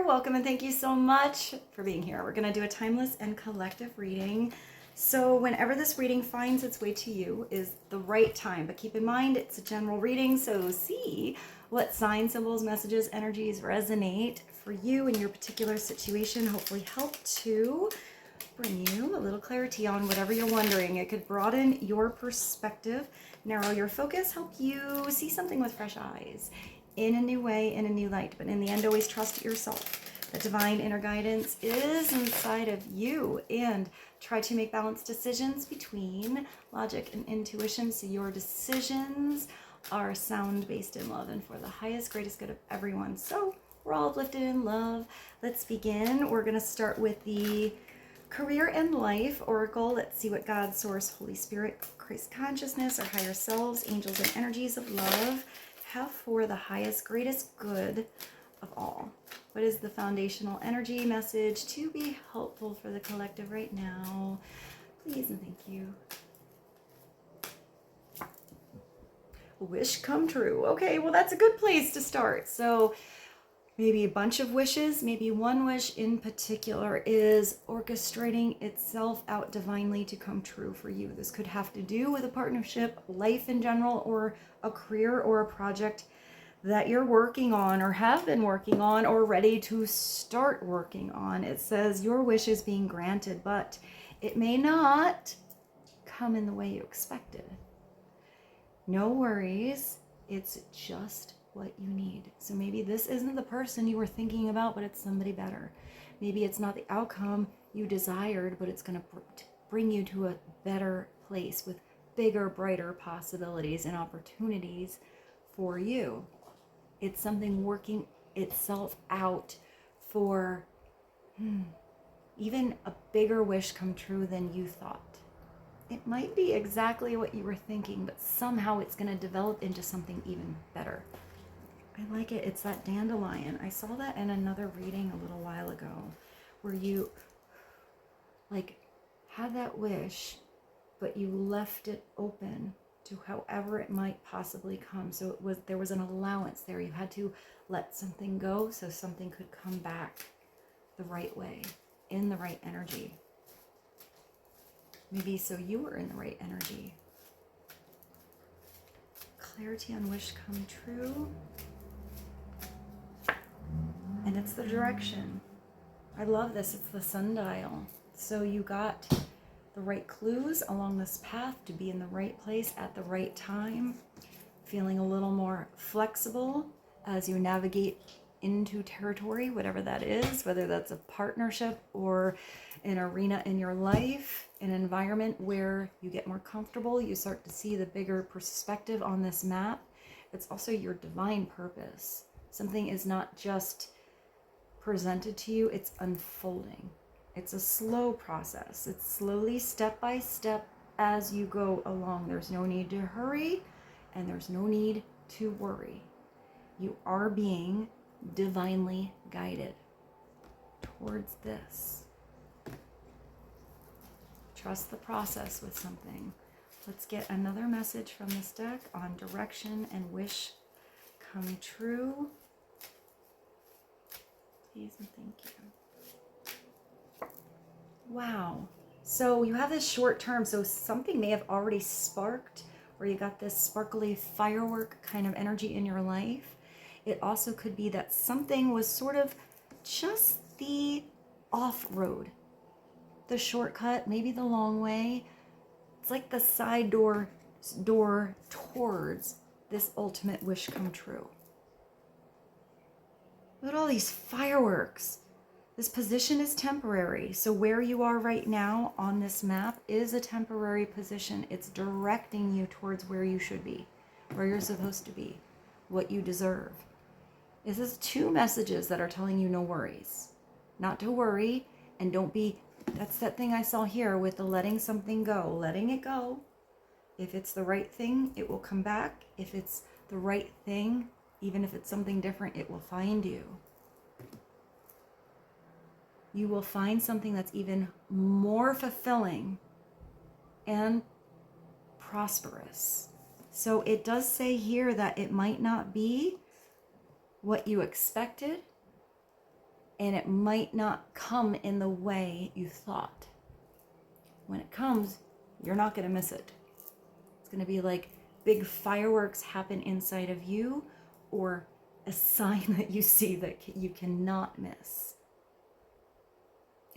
here. Welcome and thank you so much for being here. We're going to do a timeless and collective reading. So whenever this reading finds its way to you is the right time. But keep in mind, it's a general reading, so see what signs, symbols, messages, energies resonate for you in your particular situation. Hopefully help to bring you a little clarity on whatever you're wondering. It could broaden your perspective, narrow your focus, help you see something with fresh eyes in a new way, in a new light. But in the end, always trust yourself. The divine inner guidance is inside of you, and try to make balanced decisions between logic and intuition so your decisions are sound, based in love, and for the highest, greatest good of everyone. So we're all uplifted in love. Let's begin. We're going to start with the Career and Life Oracle. Let's see what God, Source, Holy Spirit, Christ consciousness, our higher selves, angels, and energies of love have for the highest, greatest good of all. What is the foundational energy message to be helpful for the collective right now? Please and thank you. Wish come true. Okay, well, that's a good place to start. So maybe a bunch of wishes, maybe one wish in particular is orchestrating itself out divinely to come true for you. This could have to do with a partnership, life in general, or a career or a project that you're working on or have been working on or ready to start working on. It says your wish is being granted, but it may not come in the way you expected. No worries. It's just what you need. So maybe this isn't the person you were thinking about, but it's somebody better. Maybe it's not the outcome you desired, but it's going to bring you to a better place with bigger, brighter possibilities and opportunities for you. It's something working itself out for even a bigger wish come true than you thought. It might be exactly what you were thinking, but somehow it's going to develop into something even better. I like it. It's that dandelion. I saw that in another reading a little while ago where you like had that wish, but you left it open to however it might possibly come. So there was an allowance there. You had to let something go so something could come back the right way, in the right energy. Maybe so you were in the right energy. Clarity on wish come true. And it's the direction. I love this. It's the sundial. So you got the right clues along this path to be in the right place at the right time, feeling a little more flexible as you navigate into territory, whatever that is, whether that's a partnership or an arena in your life, an environment where you get more comfortable, you start to see the bigger perspective on this map. It's also your divine purpose. Something is not just presented to you, it's unfolding. It's a slow process. It's slowly, step by step, as you go along. There's no need to hurry, and there's no need to worry. You are being divinely guided towards this. Trust the process with something. Let's get another message from this deck on direction and wish come true. Please and thank you. Wow. So you have this short term, so something may have already sparked, or you got this sparkly firework kind of energy in your life. It also could be that something was sort of just the off-road, the shortcut, maybe the long way. It's like the side door towards this ultimate wish come true. Look at all these fireworks. This position is temporary. So where you are right now on this map is a temporary position. It's directing you towards where you should be, where you're supposed to be, what you deserve. This is two messages that are telling you no worries. Not to worry, and don't be, that's that thing I saw here with the letting something go. Letting it go. If it's the right thing, it will come back. If it's the right thing, even if it's something different, it will find you. You will find something that's even more fulfilling and prosperous. So it does say here that it might not be what you expected, and it might not come in the way you thought. When it comes, you're not going to miss it. It's going to be like big fireworks happen inside of you, or a sign that you see that you cannot miss.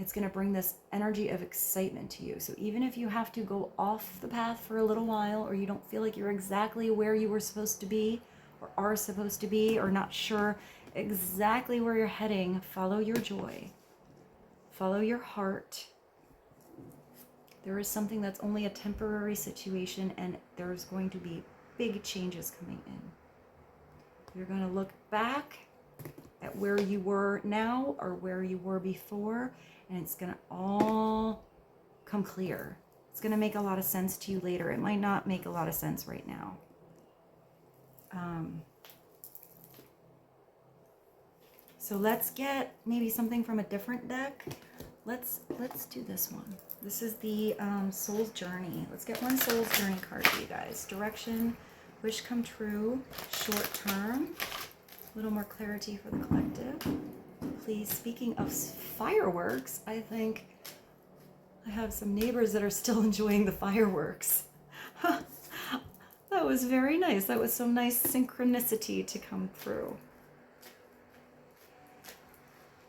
It's going to bring this energy of excitement to you. So even if you have to go off the path for a little while, or you don't feel like you're exactly where you were supposed to be, or are supposed to be, or not sure exactly where you're heading, follow your joy. Follow your heart. There is something that's only a temporary situation, and there's going to be big changes coming in. You're going to look back at where you were now or where you were before, and it's going to all come clear. It's going to make a lot of sense to you later. It might not make a lot of sense right now. So let's get maybe something from a different deck. Let's do this one. This is the Soul's Journey. Let's get one Soul's Journey card for you guys. Direction, wish come true, short term. A little more clarity for the collective. Please, speaking of fireworks, I think I have some neighbors that are still enjoying the fireworks. That was very nice. That was some nice synchronicity to come through.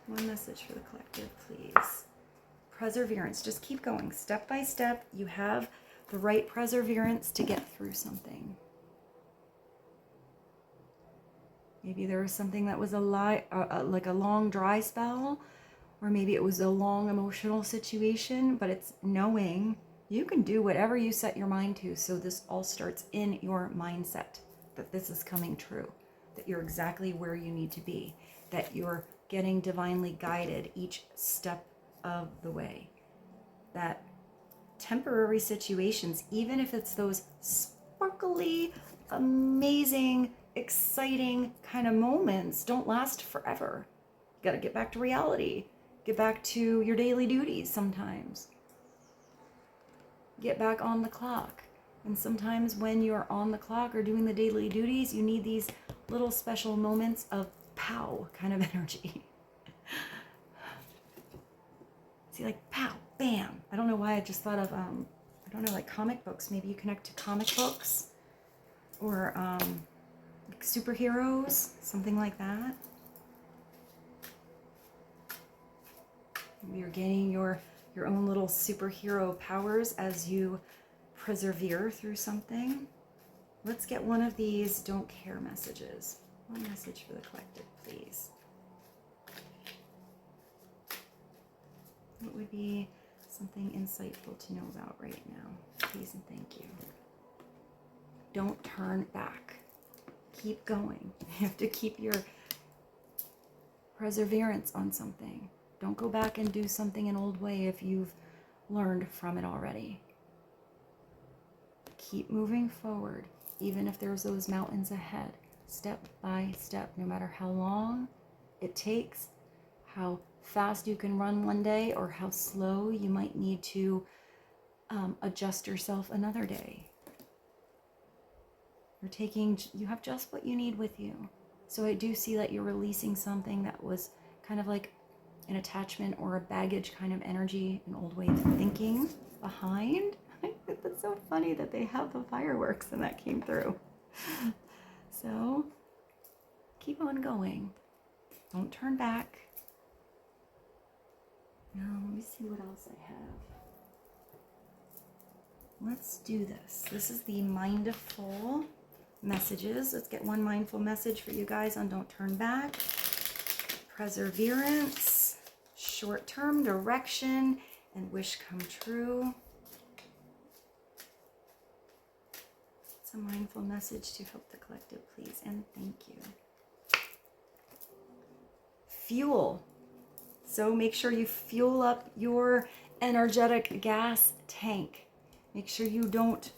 One message for the collective, please. Perseverance. Just keep going. Step by step, you have the right perseverance to get through something. Maybe there was something that was like a long dry spell, or maybe it was a long emotional situation, but it's knowing you can do whatever you set your mind to. So this all starts in your mindset, that this is coming true, that you're exactly where you need to be, that you're getting divinely guided each step of the way. That temporary situations, even if it's those sparkly, amazing, exciting kind of moments, don't last forever. You got to get back to reality. Get back to your daily duties sometimes. Get back on the clock. And sometimes when you're on the clock or doing the daily duties, you need these little special moments of pow kind of energy. See, like pow, bam. I don't know why I just thought of, I don't know, like comic books. Maybe you connect to comic books, or like superheroes, something like that. Maybe you're gaining your own little superhero powers as you persevere through something. Let's get one of these don't care messages. One message for the collective, please. What would be something insightful to know about right now? Please and thank you. Don't turn back. Keep going. You have to keep your perseverance on something. Don't go back and do something an old way if you've learned from it already. Keep moving forward, even if there's those mountains ahead, step by step, no matter how long it takes, how fast you can run one day, or how slow you might need to adjust yourself another day. You have just what you need with you. So I do see that you're releasing something that was kind of like an attachment or a baggage kind of energy, an old way of thinking behind. It's so funny that they have the fireworks and that came through. So keep on going. Don't turn back. Now let me see what else I have. Let's do this. This is the mindful messages. Let's get one mindful message for you guys on don't turn back. Perseverance, short-term direction, and wish come true. It's a mindful message to help the collective, please, and thank you. Fuel. So make sure you fuel up your energetic gas tank. Make sure you don't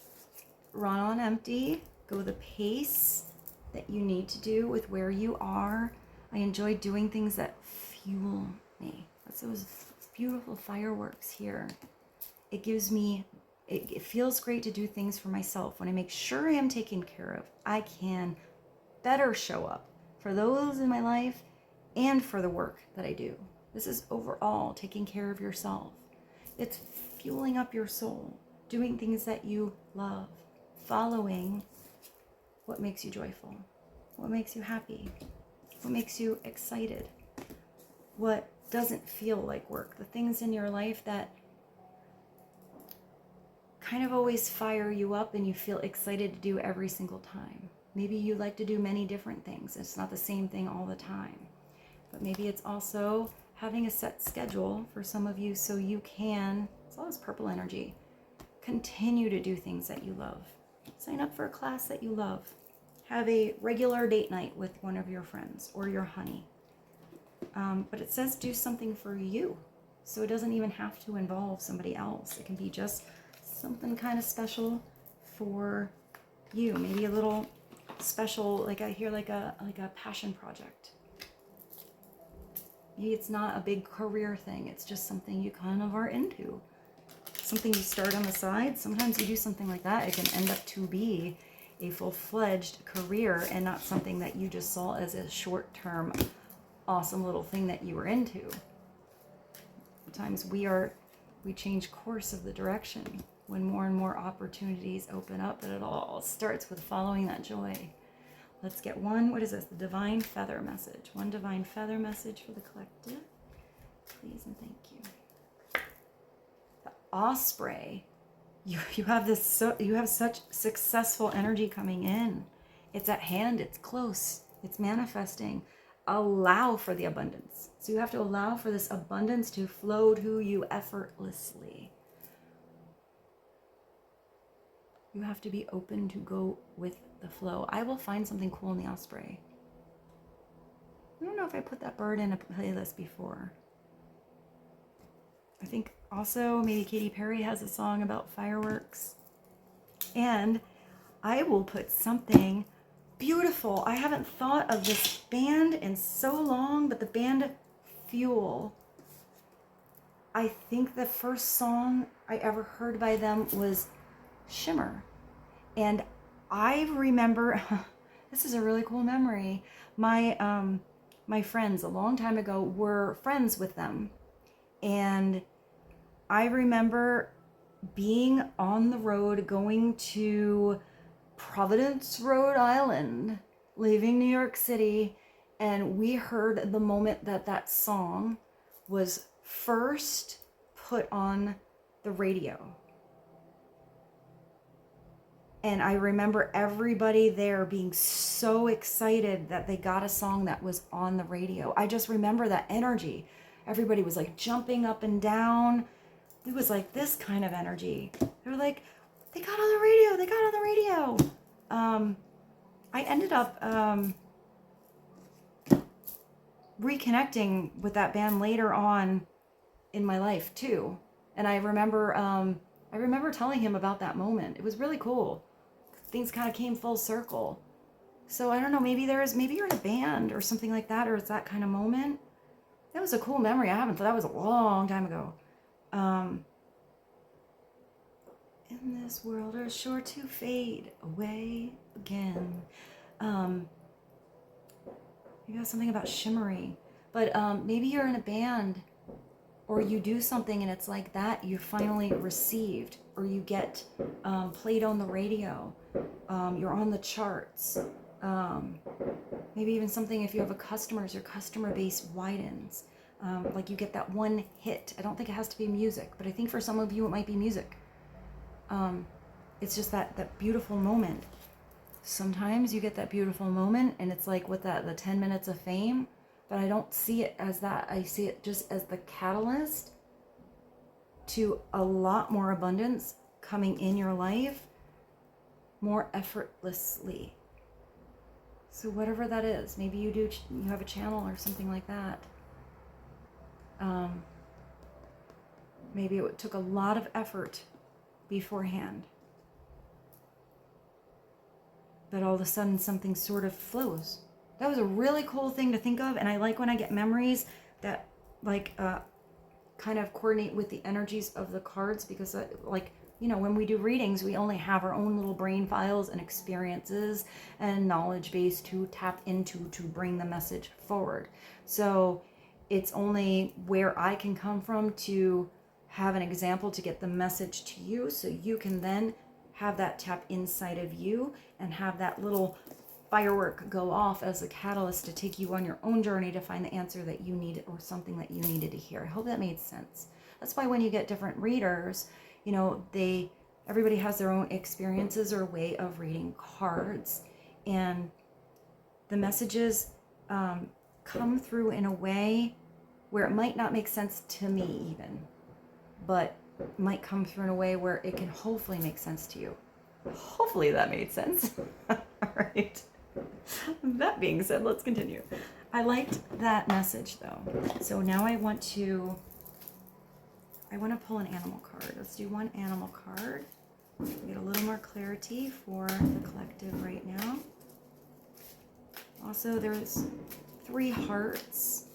run on empty. Go the pace that you need to do with where you are. I enjoy doing things that fuel me. That's those beautiful fireworks here. It gives me, it feels great to do things for myself. When I make sure I am taken care of, I can better show up for those in my life and for the work that I do. This is overall taking care of yourself. It's fueling up your soul, doing things that you love, following what makes you joyful, what makes you happy, what makes you excited, what doesn't feel like work, the things in your life that kind of always fire you up and you feel excited to do every single time. Maybe you like to do many different things. It's not the same thing all the time. But maybe it's also having a set schedule for some of you so you can, as well as purple energy, continue to do things that you love. Sign up for a class that you love. Have a regular date night with one of your friends or your honey. But it says do something for you. So it doesn't even have to involve somebody else. It can be just something kind of special for you. Maybe a little special, like I hear like a passion project. Maybe it's not a big career thing. It's just something you kind of are into. Something you start on the side. Sometimes you do something like that. It can end up to be a full-fledged career and not something that you just saw as a short-term, awesome little thing that you were into. Sometimes we change course of the direction when more and more opportunities open up, but it all starts with following that joy. Let's get one, what is this? The Divine Feather message. One Divine Feather message for the collective. Please and thank you. The Osprey. You have this, you have such successful energy coming in. It's at hand, it's close, it's manifesting. Allow for the abundance. So you have to allow for this abundance to flow to you effortlessly. You have to be open to go with the flow. I will find something cool in the Osprey. I don't know if I put that bird in a playlist before. I think also maybe Katy Perry has a song about fireworks. And I will put something beautiful. I haven't thought of this band in so long, but the band Fuel. I think the first song I ever heard by them was Shimmer. And I remember, this is a really cool memory. My friends a long time ago were friends with them. And I remember being on the road going to Providence, Rhode Island, leaving New York City, and we heard the moment that that song was first put on the radio. And I remember everybody there being so excited that they got a song that was on the radio. I just remember that energy. Everybody was like jumping up and down. It was like this kind of energy. They were like, they got on the radio, they got on the radio. I ended up reconnecting with that band later on in my life too. And I remember telling him about that moment. It was really cool. Things kind of came full circle. So I don't know, maybe you're in a band or something like that, or it's that kind of moment. That was a cool memory. That was a long time ago. In this world are sure to fade away again. You know, something about shimmery. But maybe you're in a band or you do something and it's like that, you finally received, or you get played on the radio. You're on the charts. Maybe even something, if you have a customers, your customer base widens. Like you get that one hit. I don't think it has to be music, but I think for some of you it might be music. It's just that beautiful moment. Sometimes you get that beautiful moment and it's like with the 10 minutes of fame, but I don't see it as that. I see it just as the catalyst to a lot more abundance coming in your life more effortlessly. So whatever that is, maybe you have a channel or something like that. Maybe it took a lot of effort beforehand, but all of a sudden something sort of flows. That was a really cool thing to think of, and I like when I get memories that like kind of coordinate with the energies of the cards, because like you know, when we do readings, we only have our own little brain files and experiences and knowledge base to tap into to bring the message forward. So it's only where I can come from to have an example to get the message to you, so you can then have that tap inside of you and have that little firework go off as a catalyst to take you on your own journey to find the answer that you needed or something that you needed to hear. I hope that made sense. That's why when you get different readers, you know, everybody has their own experiences or way of reading cards, and the messages come through in a way where it might not make sense to me even, but might come through in a way where it can hopefully make sense to you. Hopefully that made sense. All right. That being said, let's continue. I liked that message though. So now I want to pull an animal card. Let's do one animal card. Get a little more clarity for the collective right now. Also, there's 3 hearts.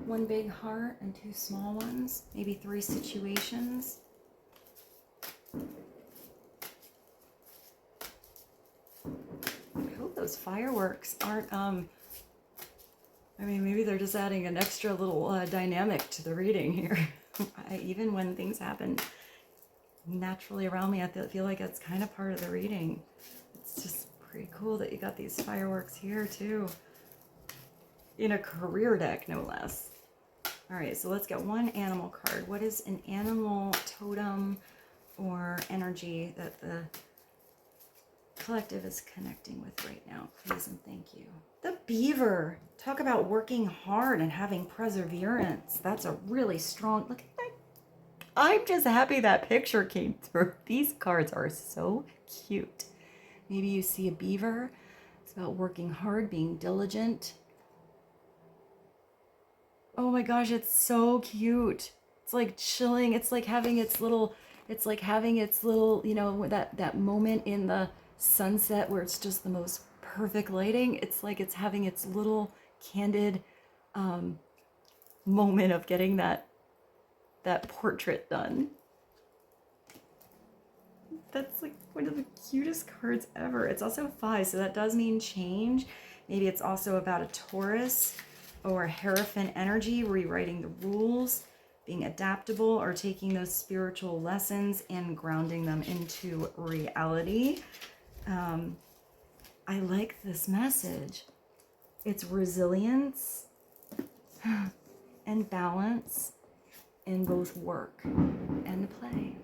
1 big heart and 2 small ones. Maybe 3 situations. I hope those fireworks aren't, I mean, maybe they're just adding an extra little dynamic to the reading here. Even when things happen naturally around me, I feel like it's kind of part of the reading. It's just pretty cool that you got these fireworks here too. In a career deck, no less. All right, so let's get one animal card. What is an animal totem or energy that the collective is connecting with right now? Please and thank you. The beaver. Talk about working hard and having perseverance. That's a really strong, look at that. I'm just happy that picture came through. These cards are so cute. Maybe you see a beaver. It's about working hard, being diligent. Oh my gosh, it's so cute. It's like chilling. It's like having its little, you know, that moment in the sunset where it's just the most perfect lighting. It's like it's having its little candid moment of getting that portrait done. That's like one of the cutest cards ever. It's also 5, so that does mean change. Maybe it's also about a Taurus or Hierophant energy, rewriting the rules, being adaptable, or taking those spiritual lessons and grounding them into reality. I like this message. It's resilience and balance in both work and play.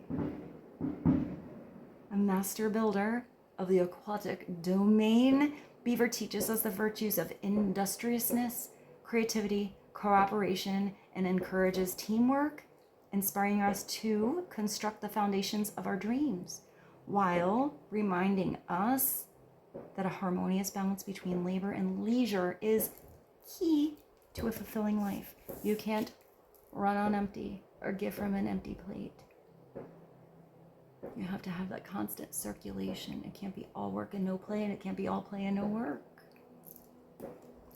A master builder of the aquatic domain, Beaver teaches us the virtues of industriousness, creativity, cooperation, and encourages teamwork, inspiring us to construct the foundations of our dreams, while reminding us that a harmonious balance between labor and leisure is key to a fulfilling life. You can't run on empty or give from an empty plate. You have to have that constant circulation. It can't be all work and no play, and it can't be all play and no work.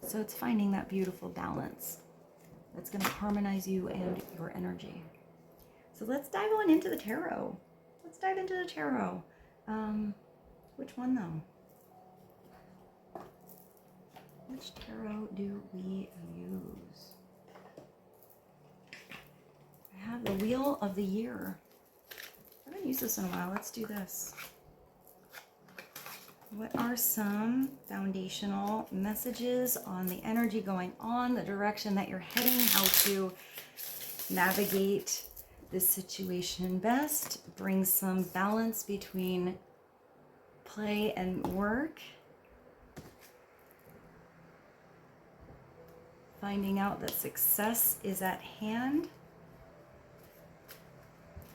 So it's finding that beautiful balance that's going to harmonize you and your energy. So let's dive on into the tarot. Let's dive into the tarot. Which one though? Which tarot do we use? I have the Wheel of the Year. I haven't used this in a while. Let's do this. What are some foundational messages on the energy going on, the direction that you're heading, how to navigate this situation best, bring some balance between play and work, finding out that success is at hand,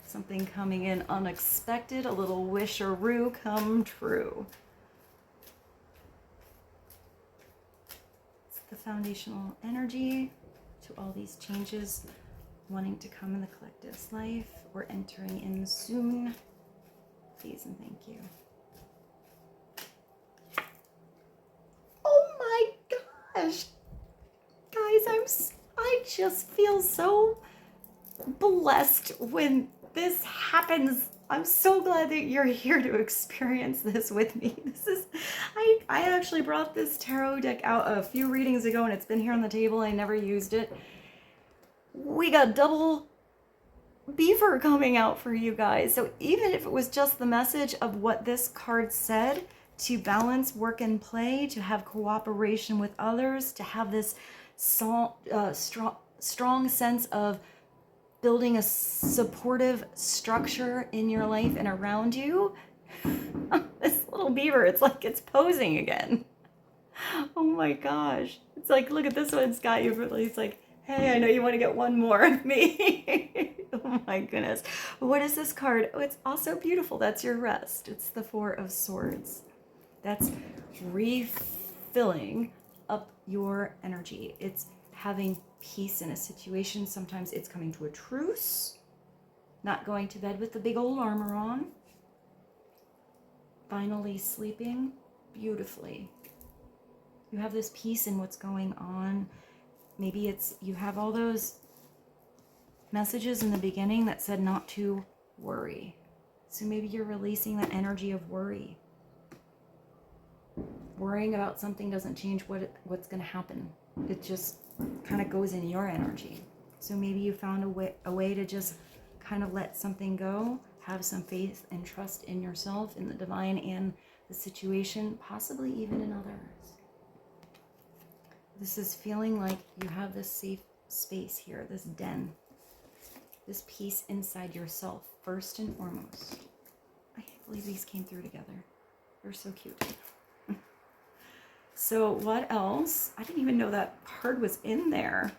something coming in unexpected, a little wish-a-roo come true. It's the foundational energy to all these changes wanting to come in the collective's life or entering in soon. Please and thank you. Oh my gosh! Guys, I just feel so blessed when this happens. I'm so glad that you're here to experience this with me. I actually brought this tarot deck out a few readings ago and it's been here on the table. I never used it. We got double beaver coming out for you guys. So even if it was just the message of what this card said, to balance work and play, to have cooperation with others, to have this strong sense of building a supportive structure in your life and around you. This little beaver, it's like it's posing again. Oh my gosh. It's like, look at this one, it's got you. It's like, hey, I know you want to get one more of me. Oh my goodness. What is this card? Oh, it's also beautiful. That's your rest. It's the Four of Swords. That's refilling up your energy. It's having peace in a situation. Sometimes it's coming to a truce, not going to bed with the big old armor on, finally sleeping beautifully. You have this peace in what's going on. Maybe it's you have all those messages in the beginning that said not to worry. So maybe you're releasing that energy of worry. Worrying about something doesn't change what's going to happen. It just kind of goes in your energy. So maybe you found a way to just kind of let something go, have some faith and trust in yourself, in the divine, and the situation, possibly even in others. This is feeling like you have this safe space here, this den, this peace inside yourself, first and foremost. I can't believe these came through together. They're so cute. So what else? I didn't even know that card was in there.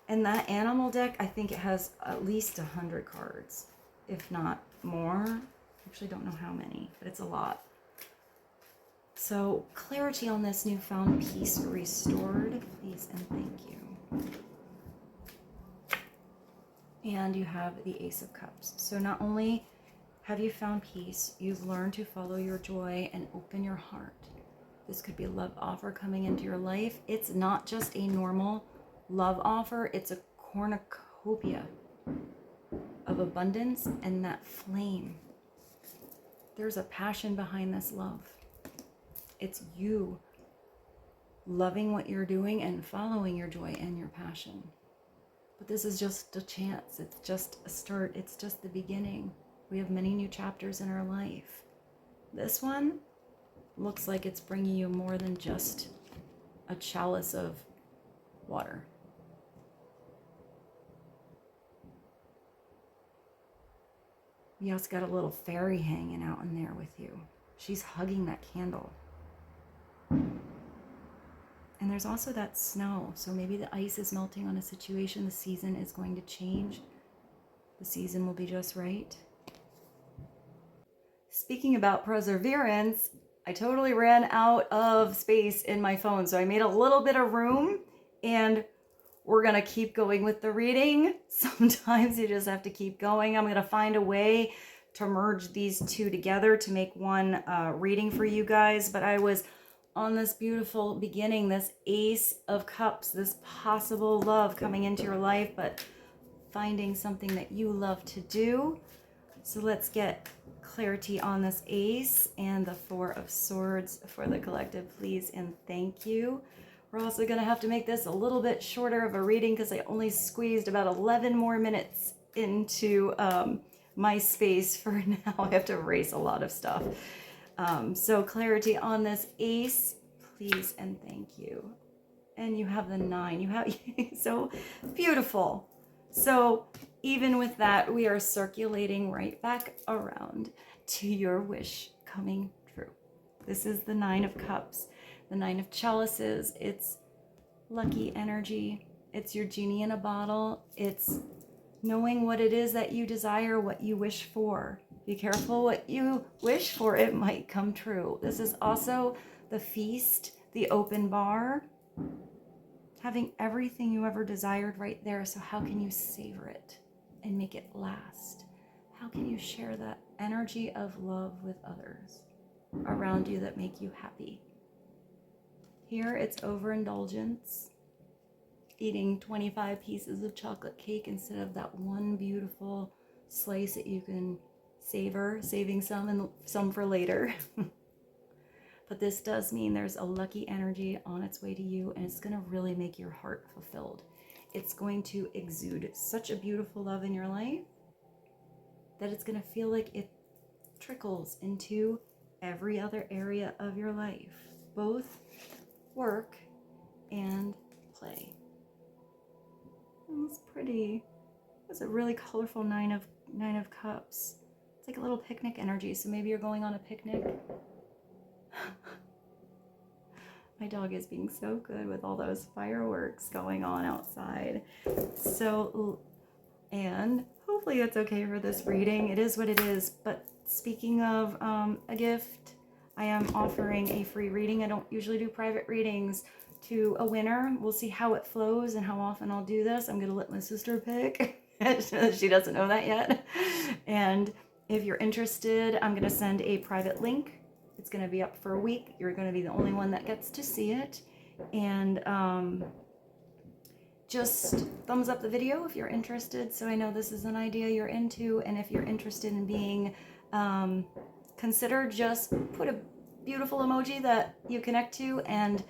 And that animal deck, I think it has at least 100 cards, if not more. I actually don't know how many, but it's a lot. So clarity on this newfound peace restored, please and thank you. And you have the Ace of Cups. So not only have you found peace, you've learned to follow your joy and open your heart. This could be a love offer coming into your life. It's not just a normal love offer. It's a cornucopia of abundance and that flame. There's a passion behind this love. It's you loving what you're doing and following your joy and your passion. But this is just a chance. It's just a start. It's just the beginning. We have many new chapters in our life. This one looks like it's bringing you more than just a chalice of water. You also got a little fairy hanging out in there with you. She's hugging that candle. And there's also that snow. So maybe the ice is melting on a situation. The season is going to change. The season will be just right. Speaking about perseverance, I totally ran out of space in my phone. So I made a little bit of room and we're going to keep going with the reading. Sometimes you just have to keep going. I'm going to find a way to merge these two together to make one reading for you guys. But I was on this beautiful beginning, this Ace of Cups, this possible love coming into your life, but finding something that you love to do. So let's get clarity on this Ace and the Four of Swords for the collective, please and thank you. We're also going to have to make this a little bit shorter of a reading because I only squeezed about 11 more minutes into my space for now. I have to erase a lot of stuff. So clarity on this Ace, please and thank you. And you have the 9. You have so beautiful. So even with that, we are circulating right back around to your wish coming true. This is the 9 of Cups, the 9 of Chalices. It's lucky energy. It's your genie in a bottle. It's knowing what it is that you desire, what you wish for. Be careful what you wish for. It might come true. This is also the feast, the open bar. Having everything you ever desired right there. So how can you savor it and make it last? How can you share that energy of love with others around you that make you happy? Here it's overindulgence. eating 25 pieces of chocolate cake instead of that one beautiful slice that you can savor, saving some and some for later. But this does mean there's a lucky energy on its way to you, and it's going to really make your heart fulfilled. It's going to exude such a beautiful love in your life that it's going to feel like it trickles into every other area of your life, both work and play. It's pretty. It's a really colorful nine of cups. It's like a little picnic energy. So maybe you're going on a picnic. My dog is being so good with all those fireworks going on outside. So, and hopefully it's okay for this reading. It is what it is. But speaking of a gift, I am offering a free reading. I don't usually do private readings to a winner. We'll see how it flows and how often I'll do this. I'm going to let my sister pick. She doesn't know that yet. And if you're interested, I'm going to send a private link. It's going to be up for a week. You're going to be the only one that gets to see it. And just thumbs up the video if you're interested, so I know this is an idea you're into. And if you're interested in being considered, just put a beautiful emoji that you connect to and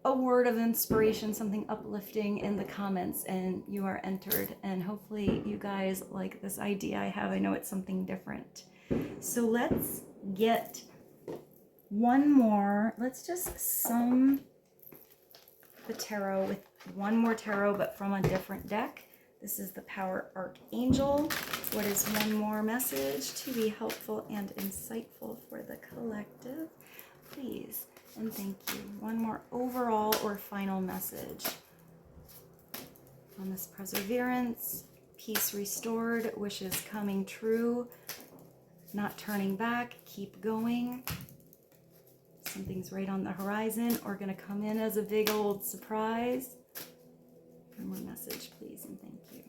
a word of inspiration, something uplifting in the comments, and you are entered. And hopefully you guys like this idea I have. I know it's something different. So let's get one more. Let's just sum the tarot with one more tarot, but from a different deck. This is the Power Archangel. What is one more message to be helpful and insightful for the collective? Please and thank you. One more overall or final message on this perseverance, peace restored, wishes coming true, not turning back, keep going. Something's right on the horizon or going to come in as a big old surprise. One more message, please, and thank you.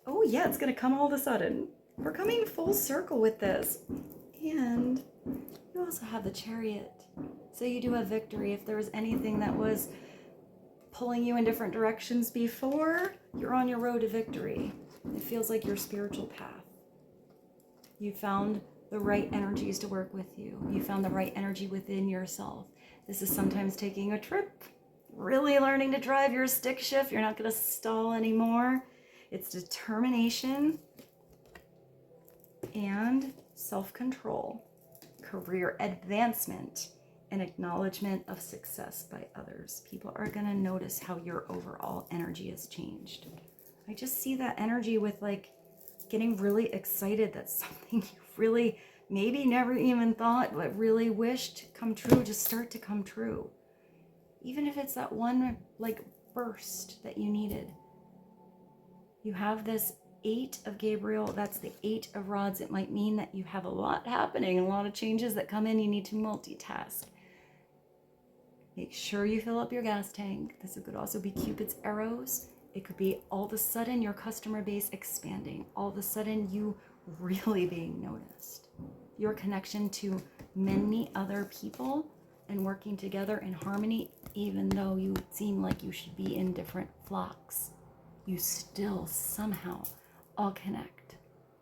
Oh yeah, it's going to come all of a sudden. We're coming full circle with this. And you also have the Chariot. So you do have victory. If there was anything that was pulling you in different directions before, you're on your road to victory. It feels like your spiritual path. You found the right energies to work with you. You found the right energy within yourself. This is sometimes taking a trip, really learning to drive your stick shift. You're not going to stall anymore. It's determination and self-control, career advancement, and acknowledgement of success by others. People are going to notice how your overall energy has changed. I just see that energy with like getting really excited that something you really maybe never even thought but really wished come true just start to come true. Even if it's that one like burst that you needed. You have this 8 of Gabriel, that's the 8 of Rods. It might mean that you have a lot happening, a lot of changes that come in. You need to multitask. Make sure you fill up your gas tank. This could also be Cupid's arrows. It could be all of a sudden your customer base expanding. All of a sudden you really being noticed. Your connection to many other people and working together in harmony, even though you seem like you should be in different flocks. You still somehow all connect.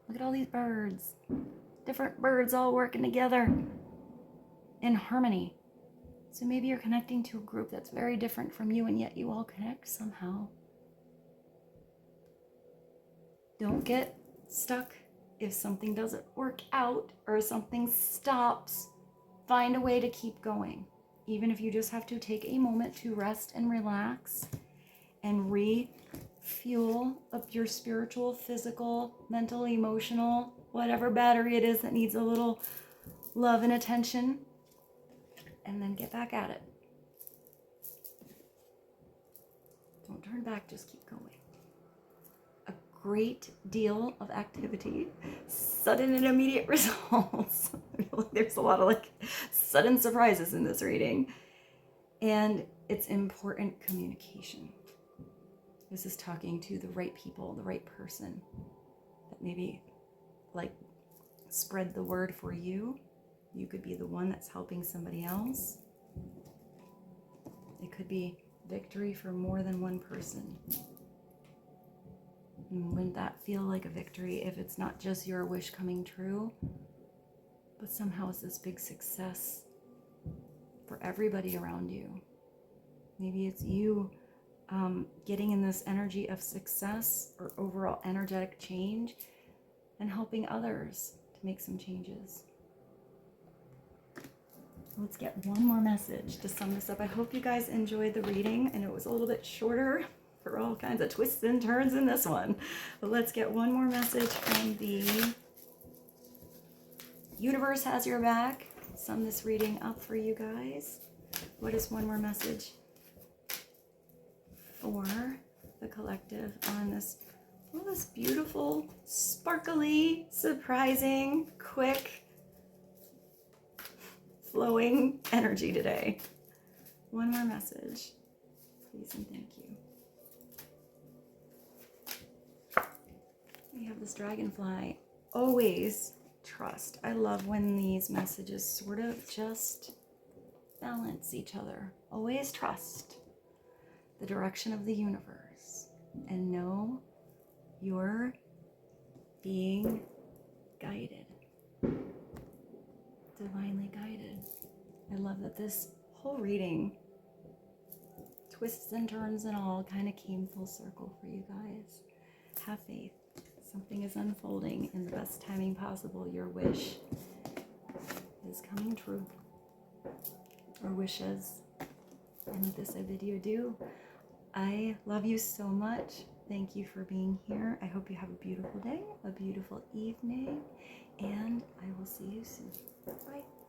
Look at all these birds. Different birds all working together in harmony. So maybe you're connecting to a group that's very different from you, and yet you all connect somehow. Don't get stuck if something doesn't work out or something stops. Find a way to keep going. Even if you just have to take a moment to rest and relax and refuel up your spiritual, physical, mental, emotional, whatever battery it is that needs a little love and attention, and then get back at it. Don't turn back, just keep going. A great deal of activity, sudden and immediate results. I feel like there's a lot of like sudden surprises in this reading. And it's important communication. This is talking to the right people, the right person that maybe like spread the word for you. You could be the one that's helping somebody else. It could be victory for more than one person. And wouldn't that feel like a victory if it's not just your wish coming true, but somehow it's this big success for everybody around you? Maybe it's you getting in this energy of success or overall energetic change and helping others to make some changes. Let's get one more message to sum this up. I hope you guys enjoyed the reading, and it was a little bit shorter for all kinds of twists and turns in this one. But let's get one more message from the universe has your back. Sum this reading up for you guys. What is one more message for the collective on this, all this beautiful, sparkly, surprising, quick, flowing energy today? One more message, please and thank you. We have this dragonfly. Always trust. I love when these messages sort of just balance each other. Always trust the direction of the universe and know you're being guided, divinely guided. I love that this whole reading, twists and turns and all, kind of came full circle for you guys. Have faith. Something is unfolding in the best timing possible. Your wish is coming true. Or wishes. And with this video do. I love you so much. Thank you for being here. I hope you have a beautiful day, a beautiful evening, and I will see you soon. Bye.